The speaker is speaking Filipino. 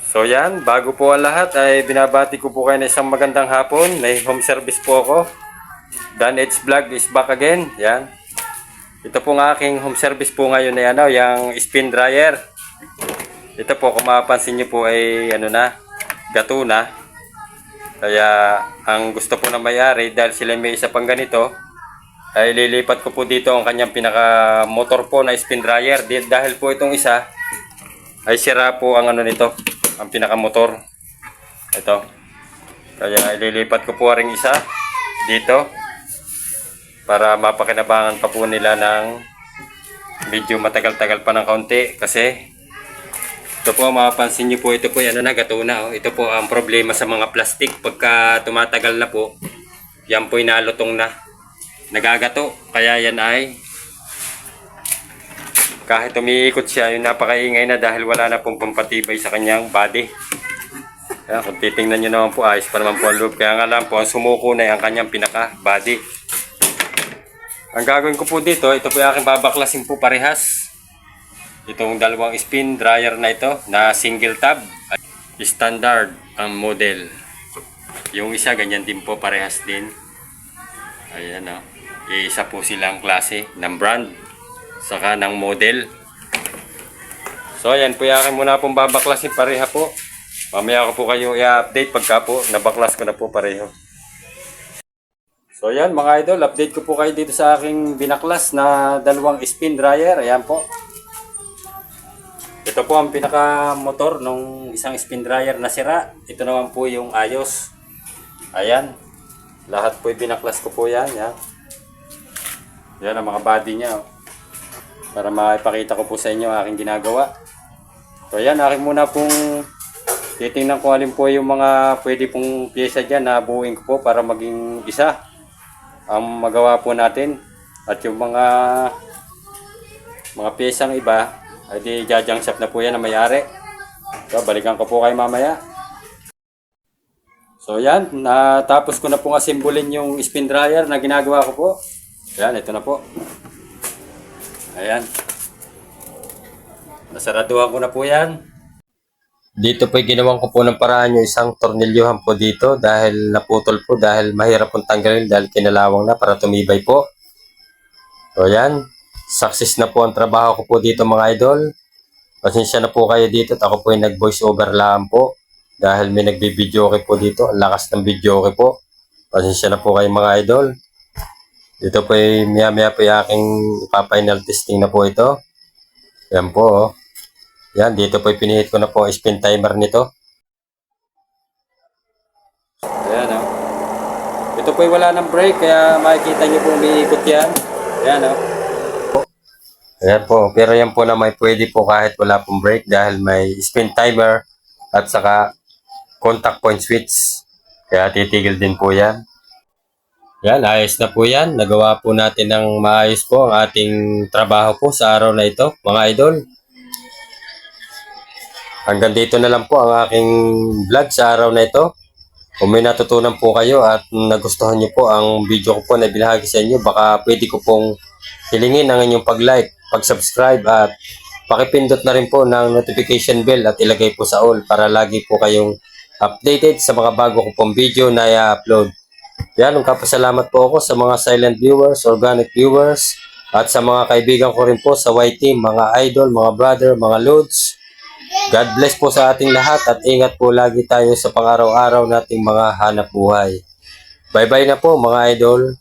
So yan, bago po ang lahat ay binabati ko po kayo na isang magandang hapon. May home service po ako. Dan Ed's Vlog is back again. Yan. Ito po ang aking home service po ngayon ay yung spin dryer. Ito po kung mapapansin nyo po ay gato na. Kaya ang gusto po na may-ari dahil sila may isa pang ganito ay lilipat ko po dito ang kanyang pinaka motor po na spin dryer. Dahil po itong isa ay sira po ang nito, ang pinakamotor. Ito. Kaya ililipat ko po ring isa dito para mapakinabangan pa po nila ng medyo matagal-tagal pa ng kaunti kasi ito po mapapansin nyo po, ito po gato na. Ito po ang problema sa mga plastic pagka tumatagal na po. Yan po inalutong na. Nagagato. Kaya yan ay kahit umiikot siya, yung napakaingay na dahil wala na pong pampatibay sa kanyang body. Kaya kung titingnan nyo naman po, ayos pa naman po ang loob. Kaya nga lang po, ang sumuko na yung kanyang pinaka-body. Ang gagawin ko po dito, ito po yung aking babaklasin po parehas. Itong dalawang spin dryer na ito, na single tab. Standard ang model. Yung isa, ganyan din po, parehas din. Ayan o. Isa po silang klase ng brand. Saka ng model. So ayan po yung akin muna pong babaklasin pareha po. Mamaya ko po kayo i-update pagka po nabaklas ko na po pareho. So ayan mga idol, update ko po kayo dito sa aking binaklas na dalawang spin dryer. Ayan po. Ito po ang pinaka motor ng isang spin dryer na sira. Ito naman po yung ayos. Ayan. Lahat po binaklas ko po yan. Yan, yan ang mga body niya. Para maipakita ko po sa inyo ang aking ginagawa. So ayan, akin muna pong titingnan kung alin po yung mga pwede pong pyesa dyan na buuin ko po para maging isa ang magawa po natin. At yung mga pyesang iba ay di jajang shop na po yan na may-ari. So balikan ko po kayo mamaya. So yan, natapos ko na pong asimbolin yung spin dryer na ginagawa ko po. Yan, ito na po. Ayan. Nasaraduhan ko na po yan. Dito po ginawan ko po ng paraan yung isang tornilyohan po dito dahil naputol po dahil mahirap pong tanggalin dahil kinalawang na para tumibay po. So ayan. Success na po ang trabaho ko po dito mga idol. Pasensya na po kayo dito at ako po yung nag-voice over lang po dahil may nagbi-videoke po dito. Ang lakas ng videoke po. Pasensya na po kayo mga idol. Dito po maya-maya po yung aking ipa-final testing na po ito. Yan po. Oh. Yan, dito po pinihit ko na po ang spin timer nito. Ayan o. Oh. Ito po wala ng brake kaya makikita nyo po umiikot yan. Ayan o. Oh. Ayan po. Pero yan po na may pwede po kahit wala pong brake dahil may spin timer at saka contact point switch. Kaya titigil din po yan. Yan, ayos na po yan. Nagawa po natin ng maayos po ang ating trabaho po sa araw na ito, mga idol. Hanggang dito na lang po ang aking vlog sa araw na ito. Kung may natutunan po kayo at nagustuhan nyo po ang video ko po na binahagi sa inyo, baka pwede ko pong hilingin ang inyong pag-like, pag-subscribe at pakipindot na rin po ng notification bell at ilagay po sa all para lagi po kayong updated sa mga bago ko pong video na i-upload. Yan, nagpapasalamat po ako sa mga silent viewers, organic viewers, at sa mga kaibigan ko rin po sa Y-Team, mga idol, mga brother, mga loads. God bless po sa ating lahat at ingat po lagi tayo sa pang-araw-araw nating mga hanap buhay. Bye-bye na po mga idol.